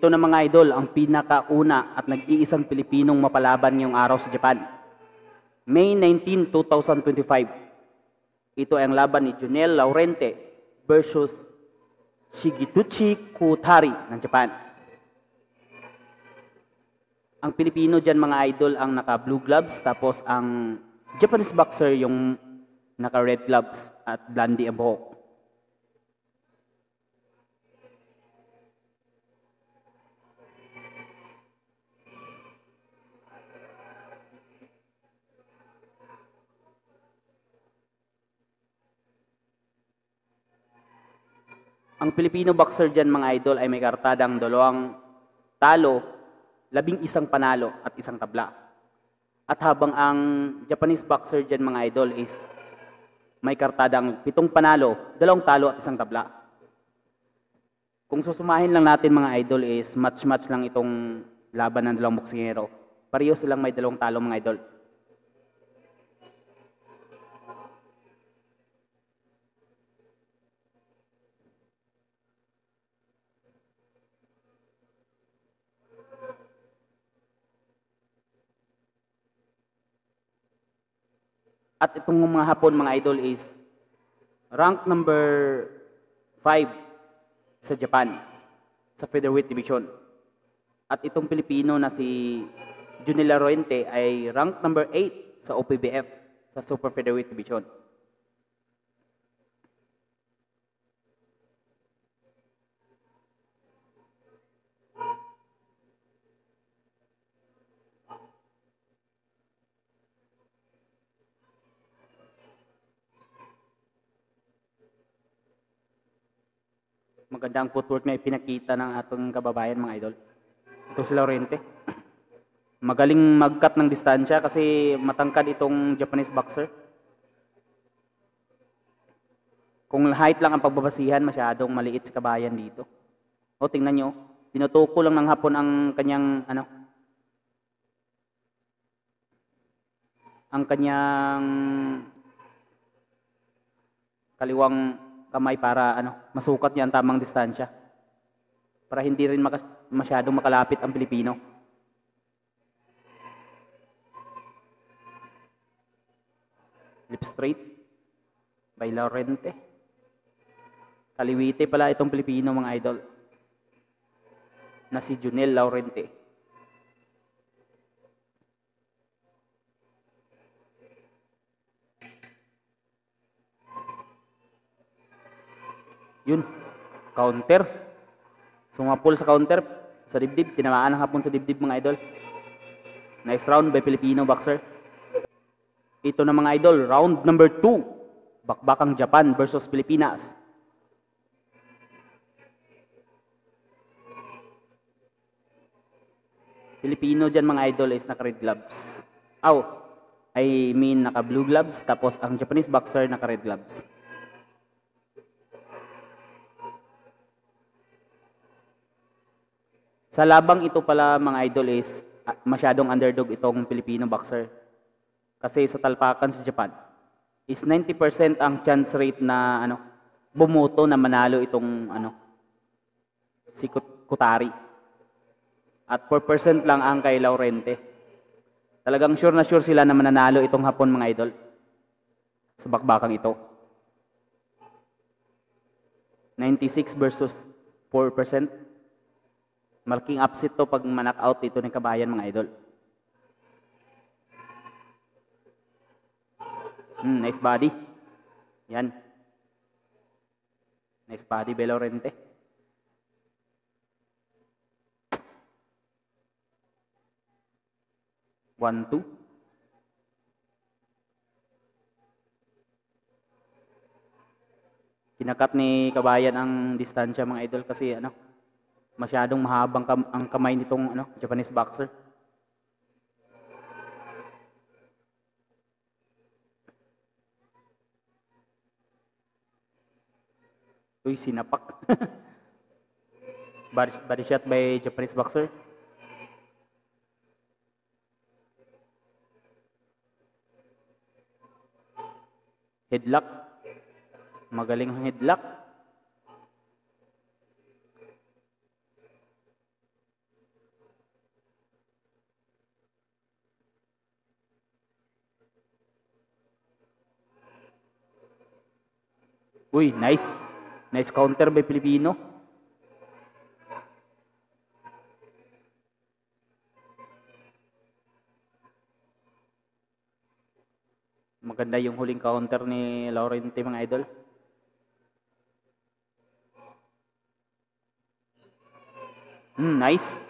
Ito na mga idol, ang pinakauna at nag-iisang Pilipinong mapalaban ngayong araw sa Japan. May 19, 2025. Ito ay ang laban ni Junel Laurente versus Shigituchi Kotari ng Japan. Ang Pilipino dyan mga idol ang naka-blue gloves, tapos ang Japanese boxer yung naka-red gloves at blondie ang buhok. Ang Pilipino boxer dyan mga idol ay may kartadang 2 talo, 11 panalo at 1 tabla. At habang ang Japanese boxer dyan mga idol is may kartadang 7 panalo, 2 talo at 1 tabla. Kung susumahin lang natin mga idol is match-match lang itong laban ng 2 boksingero. Pareho silang may 2 talo mga idol. At itong mga Hapon mga idol is rank number 5 sa Japan sa featherweight division. At itong Pilipino na si Junel Laurente ay rank number 8 sa OPBF sa super featherweight division. Magandang footwork na ipinakita ng atong kababayan mga idol. Ito si Laurente. Magaling mag-cut ng distansya kasi matangkad itong Japanese boxer. Kung height lang ang pagbabasihan, masyadong maliit sa kabayan dito. O tingnan nyo, tinutuko lang ng Hapon ang kanyang kaliwang kamay para masukat niya ang tamang distansya. Para hindi rin masyadong makalapit ang Pilipino. Lip straight by Laurente. Kaliwite pala itong Pilipino mga idol na si Junel Laurente. Yun, counter. Sumapol sa counter, sa dibdib, tinamaan ng Hapon sa dibdib mga idol. Next round by Filipino boxer. Ito na mga idol, round number 2. Bakbakang Japan versus Pilipinas. Filipino dyan mga idol is naka-red gloves. Naka-blue gloves, tapos ang Japanese boxer naka-red gloves. Sa labang ito pala mga idol is masyadong underdog itong Filipino boxer. Kasi sa talpakan sa Japan is 90% ang chance rate na bumoto na manalo itong si Kotari. At 4% lang ang kay Laurente. Talagang sure na sure sila na mananalo itong Hapon mga idol sa bakbakang ito. 96 versus 4%. Malaking upset to pag ma-knock out ito ng kabayan mga idol. Nice body. Yan. Nice body, Laurente. One, two. Kinakat ni kabayan ang distansya mga idol kasi masyadong mahabang ang kamay nitong Japanese boxer. Uy, sinapak. Body shot by Japanese boxer. Headlock. Magaling ang headlock. Uy, nice. Nice counter by Pilipino. Maganda yung huling counter ni Laurente mga idol. Nice.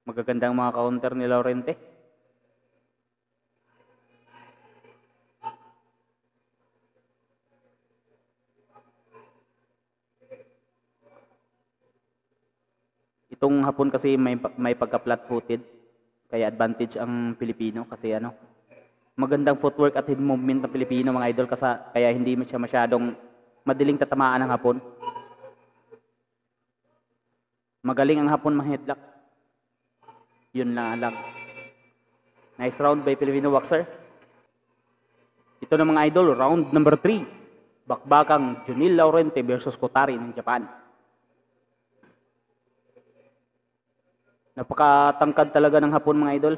Magagandang mga counter ni Laurente. Itong hapon kasi may pagka-flat-footed. Kaya advantage ang Pilipino kasi magandang footwork at head movement ng Pilipino mga idol kaya hindi siya masyadong madaling tatamaan ng hapon. Magaling ang hapon mga headlock. Yun lang. Nice round by Filipino boxer. Ito na mga idol, round number 3. Bakbakang Junil Laurente versus Kotari ng Japan. Napakatangkad talaga ng hapon mga idol.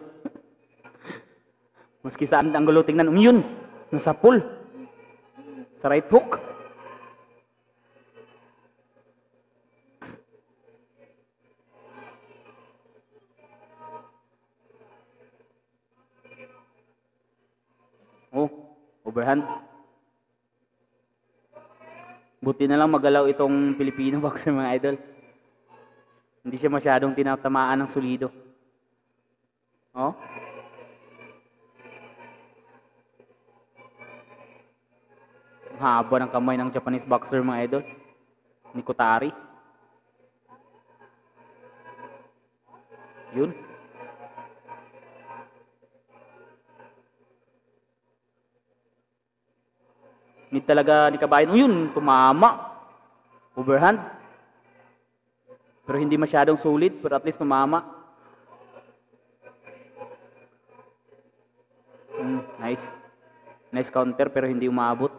Maski saan ang gulo tingnan, yun, nasa pool. Sa right hook. Oh, overhand. Buti na lang magalaw itong Filipino boxer mga idol. Hindi siya masyadong tinatamaan ng solido. Oh. Haba ng kamay ng Japanese boxer mga idol. Ni Kotari. Yun. Need talaga ni Kabayan. Yun, tumama. Overhand. Pero hindi masyadong solid, pero at least tumama. Nice. Nice counter pero hindi umabot.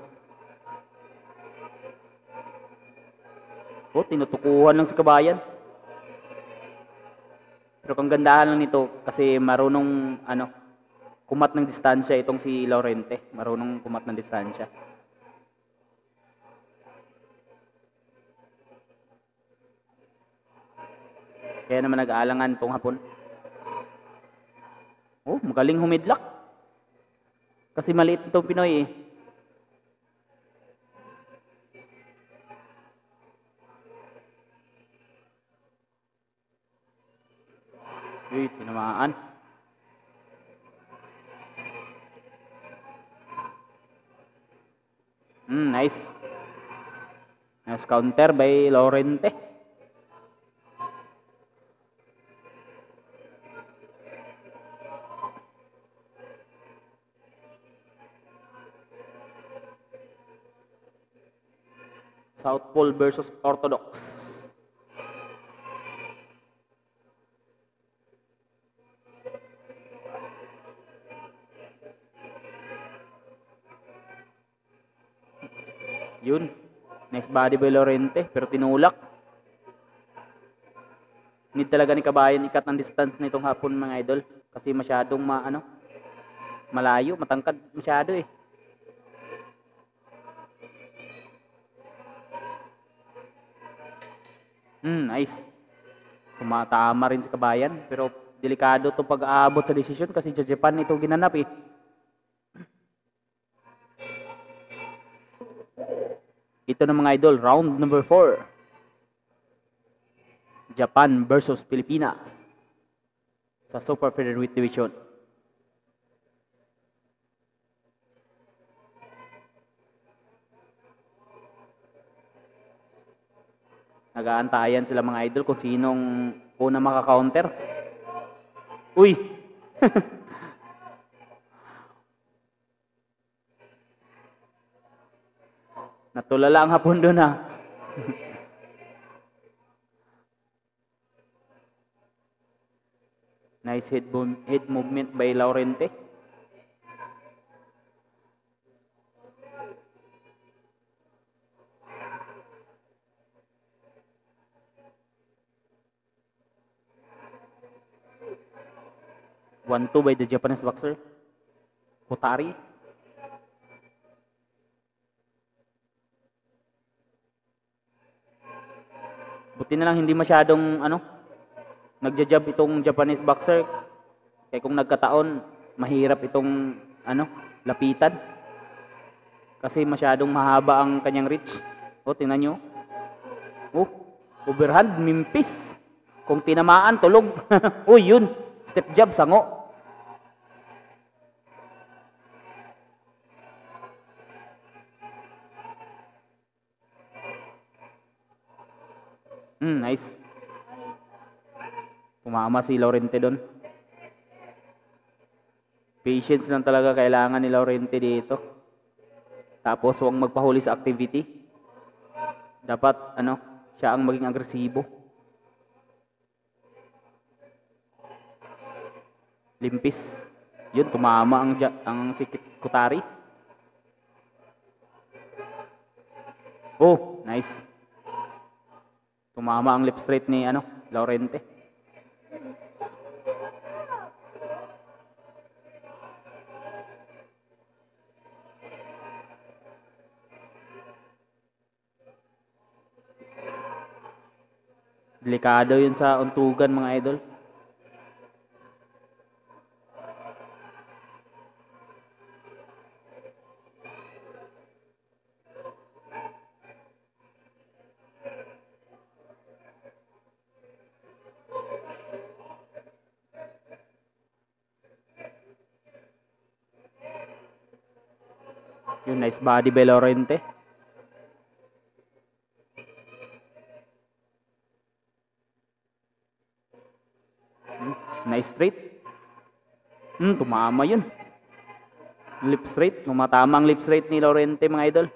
Oh, tinutukuhan lang si Kabayan. Pero kung gandahan lang nito kasi marunong kumat ng distansya itong si Laurente. Marunong kumat ng distansya. Kaya naman nag-aalangan itong hapon. Oh, magaling humidlock. Kasi maliit itong Pinoy eh. Uy, tinamaan. Nice. Nice counter by Laurente. Southpaw versus Orthodox. Yun. Nice body by Laurente pero tinulak. Need talaga ni Kabayan ikat ng distance na itong hapon mga idol kasi masyadong malayo, matangkad masyado eh. Nice. Tumatama rin si Kabayan pero delikado to pag-aabot sa desisyon kasi sa Japan ito ginanap eh. Ito na mga idol, round number 4. Japan versus Pilipinas sa Super Featherweight Division. Nag-aantayan sila mga idol kung sinong una maka-counter. Uy! Natulala ang hapon doon ha. Nice head movement by Laurente. One, two by the Japanese boxer. Kotari. Buti na lang hindi masyadong nagja-jab itong Japanese boxer. Kaya kung nagkataon, mahirap itong lapitan. Kasi masyadong mahaba ang kanyang reach. O, tingnan nyo. Oh, overhand, mimpis. Kung tinamaan, tulog. Uy, yun. Step jab, sango. Nice. Tumama si Laurente doon. Patience lang talaga kailangan ni Laurente dito. Tapos huwag magpahuli sa activity. Dapat siya ang maging agresibo. Limpis. Yun, tumama ang si Kotari. Oh, nice. Tumama ang left straight ni Laurente. Delikado yun sa untugan, mga idol. Yun, nice body by Laurente. Nice straight. Tumama yun. Lip straight. Tumatama ang lip straight ni Laurente, mga idol.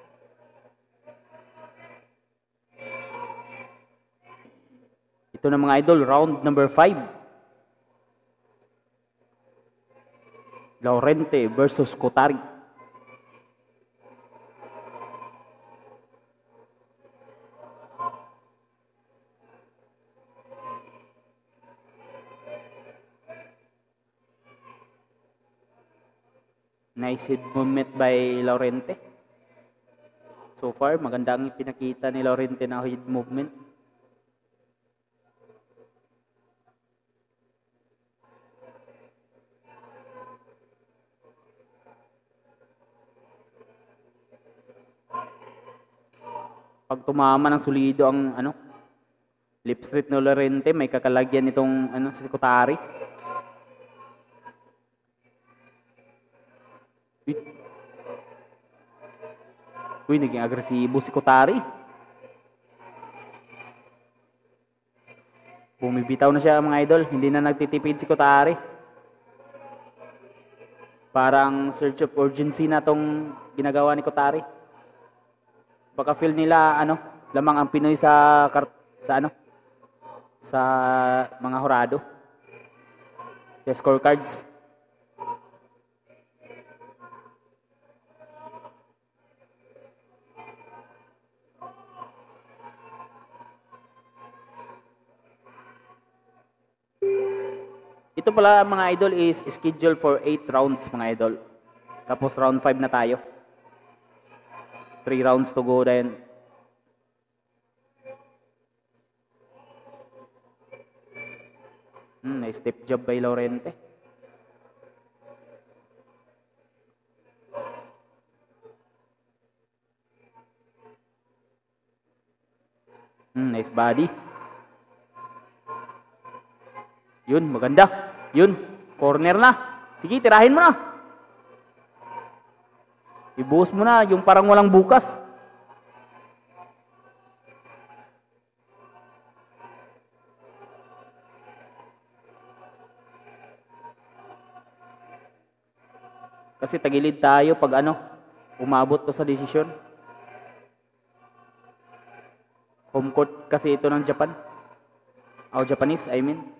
Ito na, mga idol, round number 5. Laurente versus Kotari. Nice head movement by Laurente. So far, maganda ang pinakita ni Laurente na head movement. Pag tumama ng solido ang lip straight ni Laurente, may kakalagyan itong si Kotari. Uy, naging agresibo si Kotari. Bumibitaw na siya, mga idol. Hindi na nagtitipid si Kotari. Parang search of urgency na tong ginagawa ni Kotari. Baka feel nila lamang ang Pinoy sa mga hurado. Sa scorecards. Ito pala, mga idol, is scheduled for 8 rounds, mga idol. Tapos round 5 na tayo. 3 rounds to go then. Nice step job by Laurente. Nice body. Yun, maganda. Yun, corner na. Sige, tirahin mo na. Ibuhos mo na yung parang walang bukas. Kasi tagilid tayo pag umabot to sa desisyon. Home court kasi ito ng Japan. Japanese, I mean.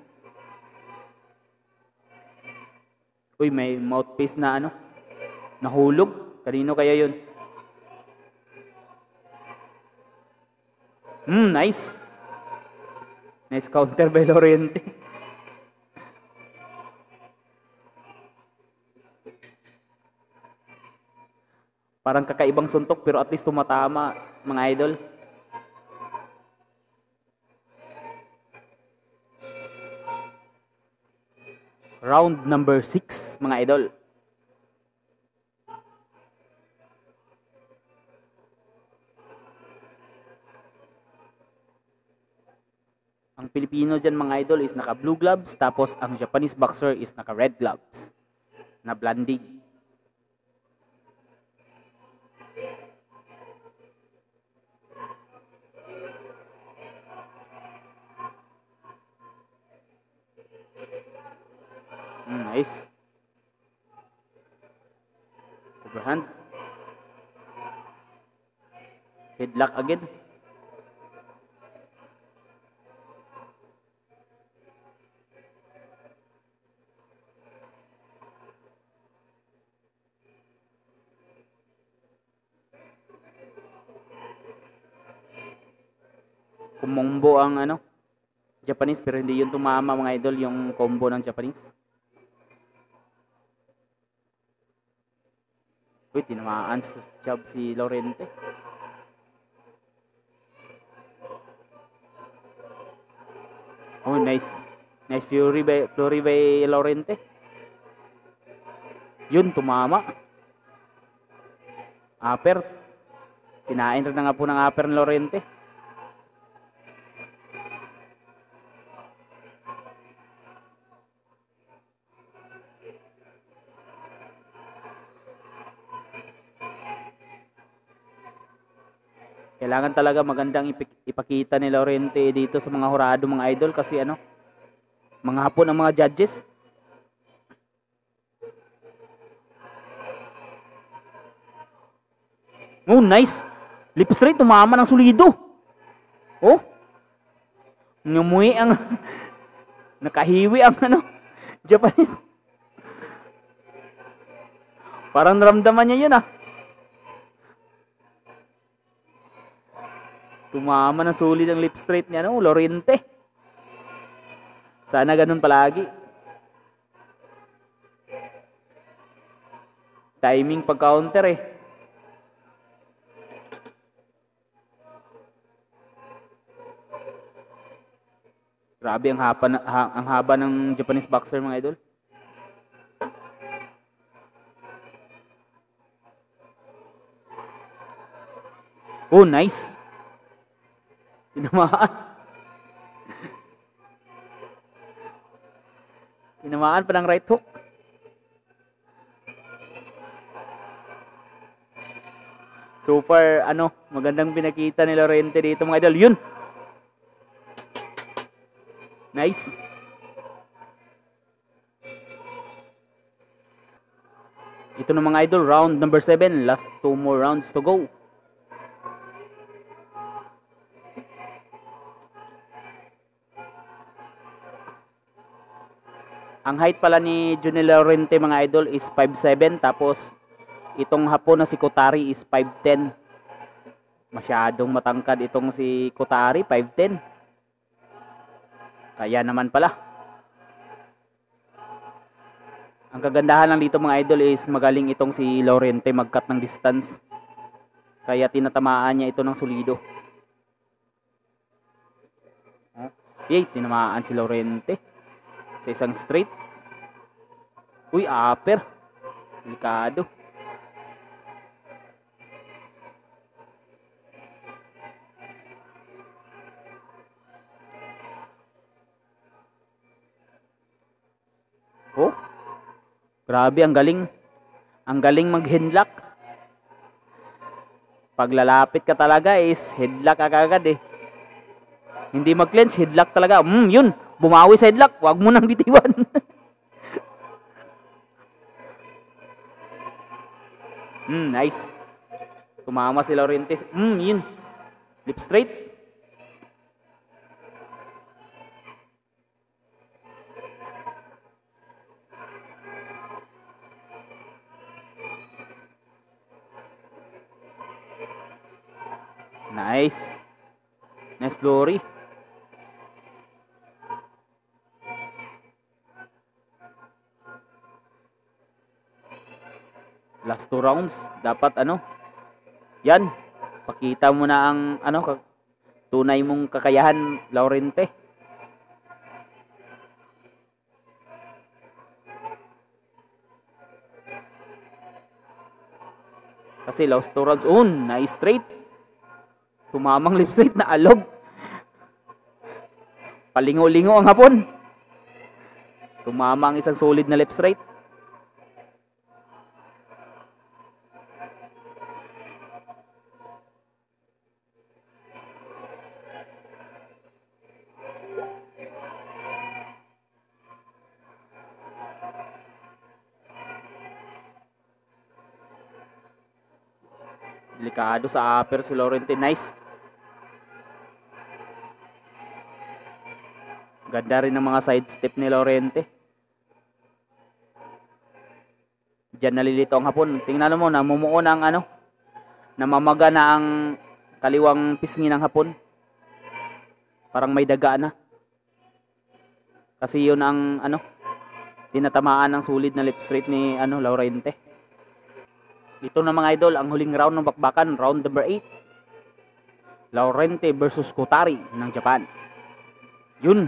Uy, may mouthpiece na nahulog. Kanino kaya yun? Nice. Nice counter by Laurente. Parang kakaibang suntok pero at least tumatama, mga idol. Round number 6, mga idol. Ang Pilipino dyan, mga idol, is naka blue gloves, tapos ang Japanese boxer is naka red gloves na blending. Nice. Overhand. Headlock again. Kumombo ang Japanese, pero hindi yun tumama, mga idol, yung combo ng Japanese. Uy, tinamaan sa job si Lorente. Oh, nice. Nice flurry by Lorente. Yun, tumama. Upper. Kinain rin na nga po ng upper ng Lorente. Kailangan talaga magandang ipakita ni Lorente dito sa mga hurado, mga idol, kasi mga hapon ang mga judges. Oh, nice. Lip straight, tumama ng solido. Oh. Ngumuhi ang nakahiwi ang Japanese. Parang naramdaman niya yun Tumama ng solid ang lip straight niya, Lorente. Sana ganun palagi. Timing pag-counter Grabe ang haba ng Japanese boxer, mga idol. Oh, nice. Tinamaan. Tinamaan pa ng right hook. So far, magandang pinakita ni Lorente dito, mga idol. Yun. Nice. Ito na, mga idol, round number 7. Last 2 more rounds to go. Ang height pala ni Junel Lorente, mga idol, is 5'7", tapos itong hapon na si Kotari is 5'10". Masyadong matangkad itong si Kotari, 5'10". Kaya naman pala. Ang kagandahan lang dito, mga idol, is magaling itong si Lorente mag-cut ng distance. Kaya tinatamaan niya ito ng solido. Yay, tinamaan si Lorente sa isang straight. Uy, upper. Delikado. Oh, grabe, ang galing. Ang galing mag-headlock. Pag lalapit ka talaga is headlock ka kagad Hindi mag-clench, headlock talaga. Yun. Bumawi sa headlock. Huwag mo nang bitiwan. Nice. Tumama si Lorente. Yun. Lip straight. Nice. Nice flurry. Last 2 rounds. Dapat Yan. Pakita mo na ang tunay mong kakayahan, Laurente. Kasi lost to runs. Nice straight. Tumamang left straight na alog. Palingo-lingo ang hapon. Tumama ang isang solid na left straight. Delikado sa upper si Laurente. Nice. Ganda rin ng mga side step ni Laurente. Diyan nalilito ang hapon. Tingnan mo, namumuo na ang namamaga na ang kaliwang pisngi ng hapon. Parang may daga na. Kasi yun ang tinatamaan ng sulit na left straight ni Laurente. Ito na mga idol, ang huling round ng bakbakan, round number 8. Laurente versus Kotari ng Japan. Yun.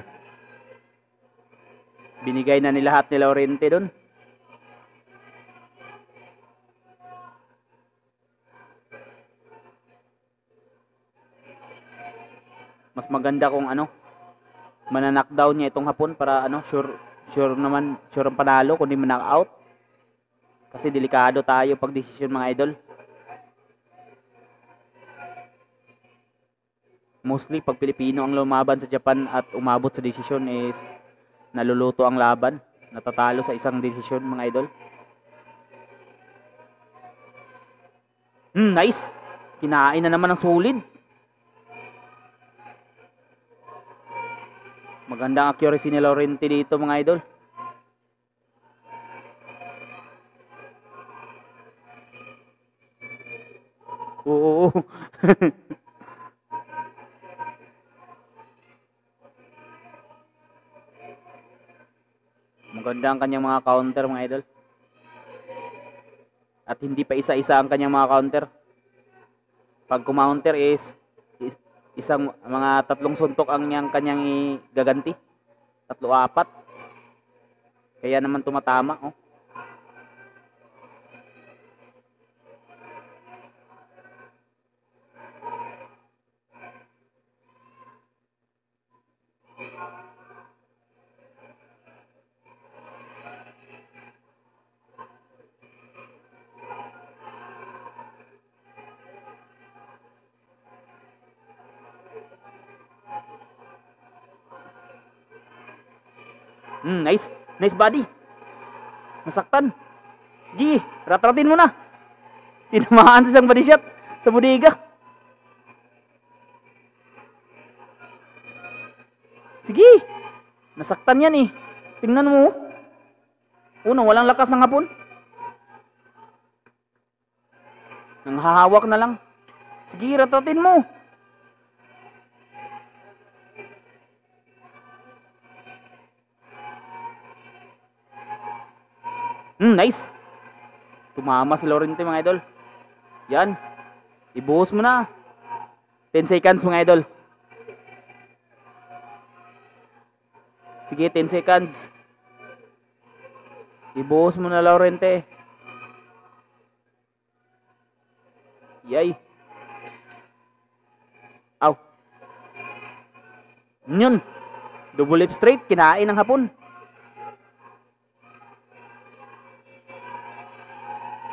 Binigay na ni lahat ni Laurente doon. Mas maganda kung mananakdown niya itong hapon para sure naman, sure ang panalo kundi man-knockout. Kasi delikado tayo pag desisyon mga idol. Mostly pag Pilipino ang lumaban sa Japan at umabot sa desisyon is naluluto ang laban. Natatalo sa isang desisyon mga idol. Nice. Kinain na naman ng solid. Magandang accuracy ni Laurente dito mga idol. Oo. Maganda ang kanyang mga counter mga idol. At hindi pa isa-isa ang kanyang mga counter. Pag kumounter is isang mga 3 suntok ang kanyang igaganti. 3-4. Kaya naman tumatama. Nice. Nice body. Nasaktan. G, ratratin mo na. Tinamaan sa isang body shot sa bodega. Sige. Nasaktan yan eh. Tingnan mo. Walang lakas ng hapon. Nanghahawak na lang. Sige, ratratin mo. Nice. Tumama si Laurente mga idol. Yan. Ibuhos mo na. 10 seconds mga idol. Sige, 10 seconds. Ibuhos mo na Laurente. Yay. Aw. Yun. Double left straight. Kinain ng hapon.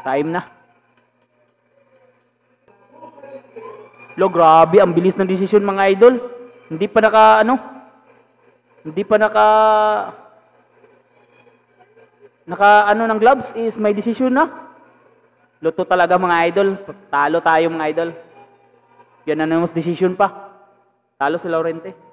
Time na. Grabe, ang bilis ng desisyon mga idol. Hindi pa ng gloves is may desisyon na. Luto talaga mga idol. Talo tayo mga idol. Yan na mas desisyon pa. Talo si Laurente.